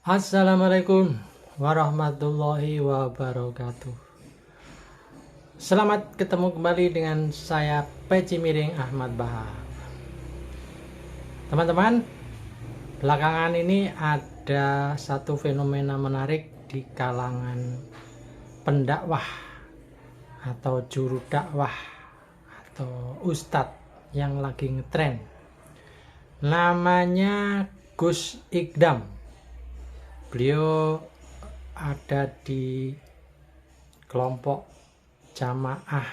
Assalamualaikum warahmatullahi wabarakatuh. Selamat ketemu kembali dengan saya Peci Miring Ahmad Bahar. Teman-teman, belakangan ini ada satu fenomena menarik di kalangan pendakwah atau juru dakwah atau ustadz yang lagi ngetren. Namanya Gus Ikdam. Beliau ada di kelompok jamaah,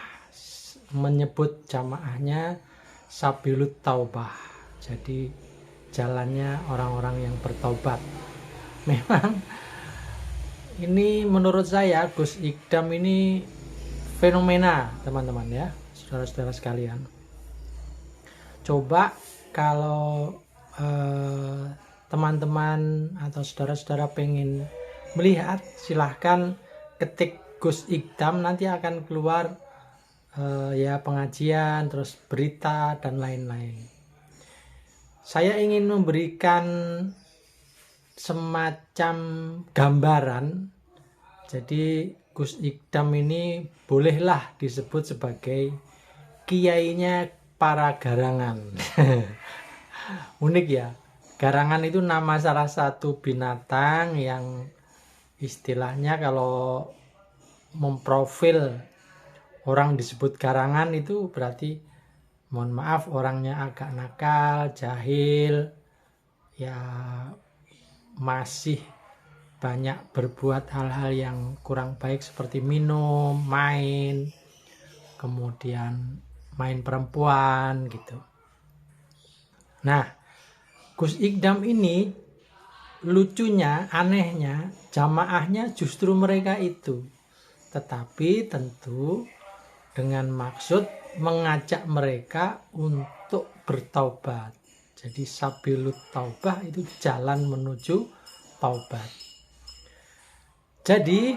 menyebut jamaahnya Sabilut Taubah. Jadi jalannya orang-orang yang bertobat. Memang ini menurut saya Gus Ikdam ini fenomena, teman-teman ya, saudara-saudara sekalian. Coba kalau teman-teman atau saudara-saudara pengen melihat, silahkan ketik Gus Ikdam, nanti akan keluar ya pengajian, terus berita dan lain-lain. Saya ingin memberikan semacam gambaran. Jadi Gus Ikdam ini bolehlah disebut sebagai kiainya para garangan. Unik ya. Garangan itu nama salah satu binatang yang istilahnya kalau memprofil orang disebut garangan itu berarti, mohon maaf, orangnya agak nakal, jahil, ya masih banyak berbuat hal-hal yang kurang baik seperti minum, main, kemudian main perempuan gitu. Nah, Gus Ikdam ini lucunya, anehnya, jamaahnya justru mereka itu. Tetapi tentu dengan maksud mengajak mereka untuk bertaubat. Jadi Sabilut Taubah itu jalan menuju taubat. Jadi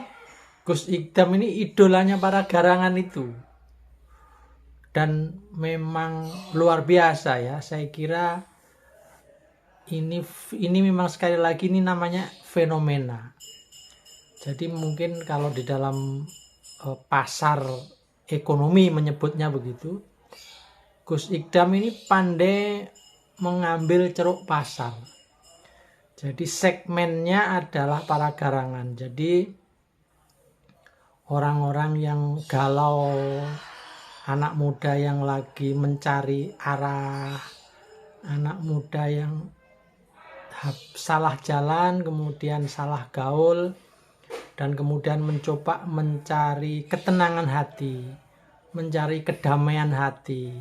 Gus Ikdam ini idolanya para garangan itu. Dan memang luar biasa ya, saya kira ini memang sekali lagi ini namanya fenomena. Jadi mungkin kalau di dalam pasar ekonomi menyebutnya begitu, Gus Ikdam ini pandai mengambil ceruk pasar. Jadi segmennya adalah para garangan. Jadi orang-orang yang galau, anak muda yang lagi mencari arah, anak muda yang salah jalan, kemudian salah gaul, dan kemudian mencoba mencari ketenangan hati, mencari kedamaian hati.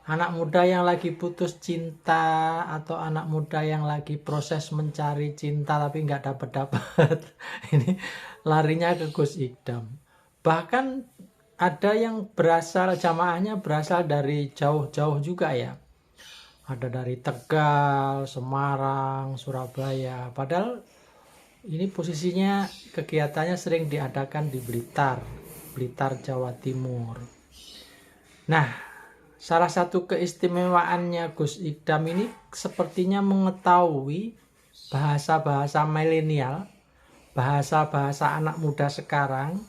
Anak muda yang lagi putus cinta, atau anak muda yang lagi proses mencari cinta tapi nggak dapat-dapat, ini larinya ke Gus Ikdam. Bahkan ada yang berasal, jamaahnya berasal dari jauh-jauh juga ya. Ada dari Tegal, Semarang, Surabaya. Padahal ini posisinya, kegiatannya sering diadakan di Blitar, Jawa Timur. Nah, salah satu keistimewaannya Gus Ikdam ini sepertinya mengetahui bahasa-bahasa milenial, bahasa-bahasa anak muda sekarang,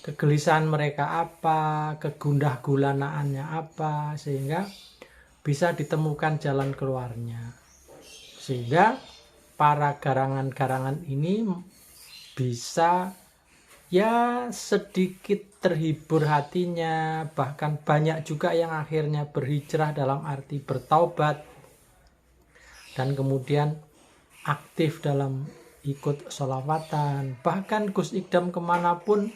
kegelisahan mereka apa, kegundah gulanaannya apa, sehingga bisa ditemukan jalan keluarnya. Sehingga para garangan-garangan ini bisa ya sedikit terhibur hatinya, bahkan banyak juga yang akhirnya berhijrah dalam arti bertaubat dan kemudian aktif dalam ikut sholawatan. Bahkan Gus Ikdam kemanapun,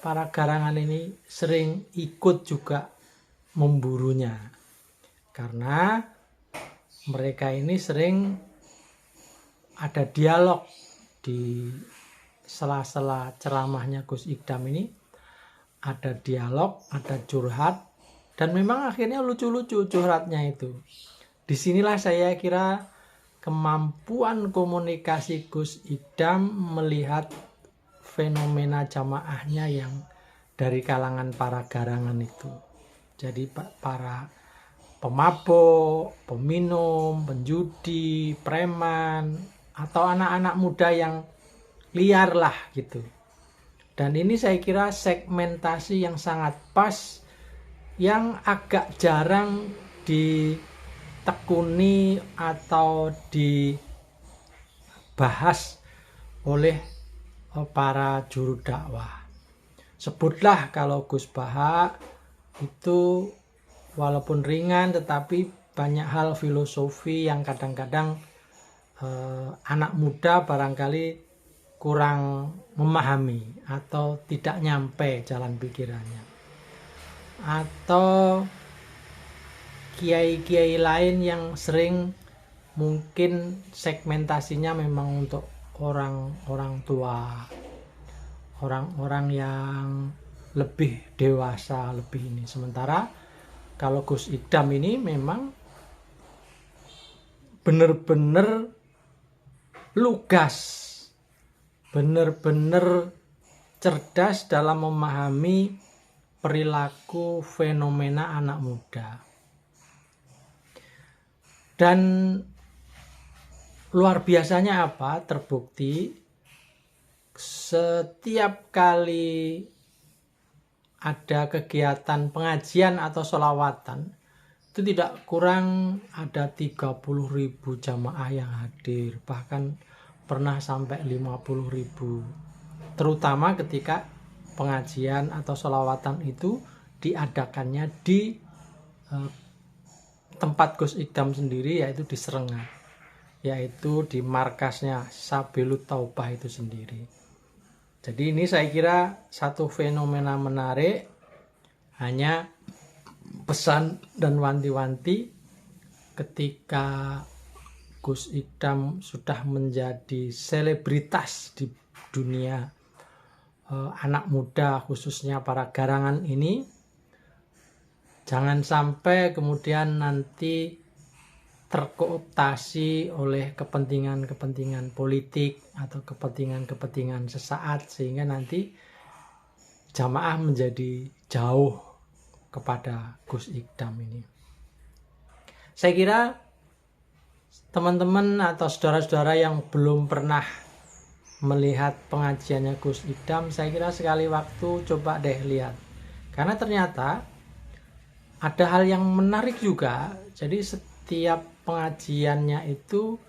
para garangan ini sering ikut juga memburunya, karena mereka ini sering ada dialog di sela-sela ceramahnya Gus Ikdam ini. Ada dialog, ada curhat, dan memang akhirnya lucu-lucu curhatnya itu. Disinilah saya kira kemampuan komunikasi Gus Ikdam melihat fenomena jamaahnya yang dari kalangan para garangan itu. Jadi para pemabuk, peminum, penjudi, preman, atau anak-anak muda yang liar lah gitu. Dan ini saya kira segmentasi yang sangat pas, yang agak jarang ditekuni atau dibahas oleh para juru dakwah. Sebutlah kalau Gus Baha itu walaupun ringan tetapi banyak hal filosofi yang kadang-kadang anak muda barangkali kurang memahami atau tidak nyampe jalan pikirannya. Atau kiai-kiai lain yang sering mungkin segmentasinya memang untuk orang-orang tua, orang-orang yang lebih dewasa, lebih ini. Sementara kalau Gus Idam ini memang benar-benar lugas, benar-benar cerdas dalam memahami perilaku fenomena anak muda. Dan luar biasanya apa? Terbukti setiap kali ada kegiatan pengajian atau sholawatan, itu tidak kurang ada 30.000 jamaah yang hadir, bahkan pernah sampai 50.000, terutama ketika pengajian atau sholawatan itu diadakannya di tempat Gus Idam sendiri, yaitu di Serengat, yaitu di markasnya Sabilut Taubah itu sendiri. Jadi ini saya kira satu fenomena menarik, hanya pesan dan wanti-wanti ketika Gus Idam sudah menjadi selebritas di dunia anak muda, khususnya para garangan ini, jangan sampai kemudian nanti terkooptasi oleh kepentingan-kepentingan politik atau kepentingan-kepentingan sesaat, sehingga nanti jamaah menjadi jauh kepada Gus Idam ini. Saya kira teman-teman atau saudara-saudara yang belum pernah melihat pengajiannya Gus Idam, saya kira sekali waktu coba deh lihat. Karena ternyata ada hal yang menarik juga. Jadi setiap pengajiannya itu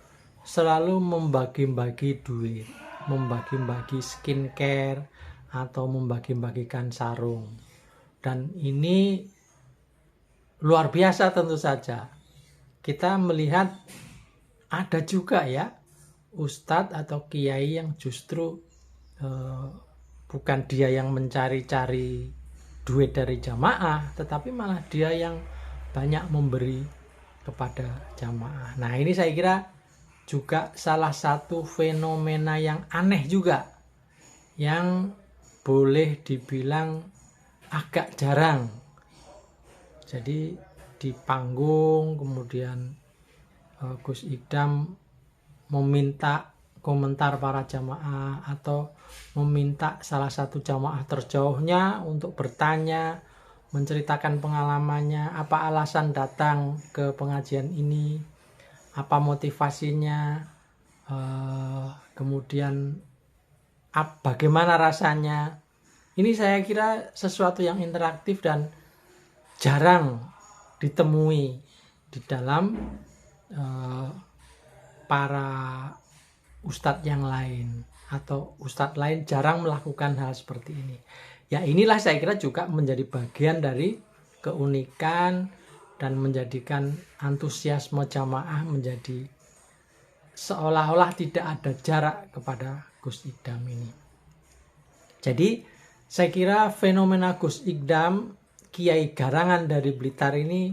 selalu membagi-bagi duit, membagi-bagi skincare, atau membagi-bagikan sarung. Dan ini luar biasa tentu saja. Kita melihat ada juga ya ustadz atau kiai yang justru bukan dia yang mencari-cari duit dari jamaah, tetapi malah dia yang banyak memberi kepada jamaah. Nah, ini saya kira juga salah satu fenomena yang aneh juga, yang boleh dibilang agak jarang. Jadi di panggung kemudian Gus Idam meminta komentar para jamaah atau meminta salah satu jamaah terjauhnya untuk bertanya, menceritakan pengalamannya, apa alasan datang ke pengajian ini, apa motivasinya, kemudian bagaimana rasanya. Ini saya kira sesuatu yang interaktif dan jarang ditemui di dalam para ustadz yang lain, atau ustadz lain jarang melakukan hal seperti ini. Ya, inilah saya kira juga menjadi bagian dari keunikan dan menjadikan antusiasme jamaah menjadi seolah-olah tidak ada jarak kepada Gus Idam ini. Jadi saya kira fenomena Gus Idam, kiai garangan dari Blitar ini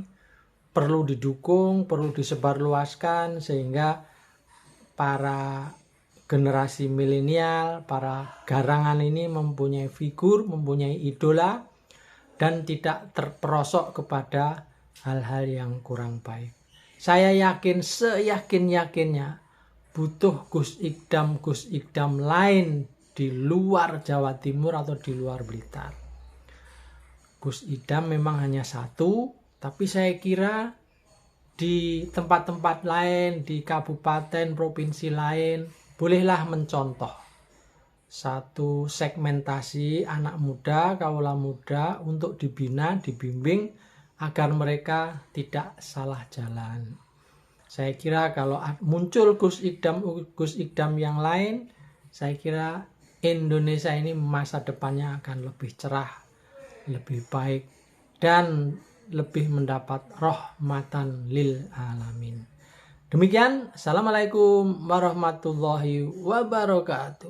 perlu didukung, perlu disebarluaskan, sehingga para generasi milenial, para garangan ini mempunyai figur, mempunyai idola, dan tidak terperosok kepada hal-hal yang kurang baik. Saya yakin, seyakin-yakinnya, butuh Gus Idam lain di luar Jawa Timur atau di luar Blitar. Gus Idam memang hanya satu, tapi saya kira di tempat-tempat lain, di kabupaten, provinsi lain, bolehlah mencontoh satu segmentasi anak muda, kaula muda untuk dibina, dibimbing agar mereka tidak salah jalan. Saya kira kalau muncul Gus Idam yang lain, saya kira Indonesia ini masa depannya akan lebih cerah, lebih baik, dan lebih mendapat rahmatan lil alamin. Demikian, assalamualaikum warahmatullahi wabarakatuh.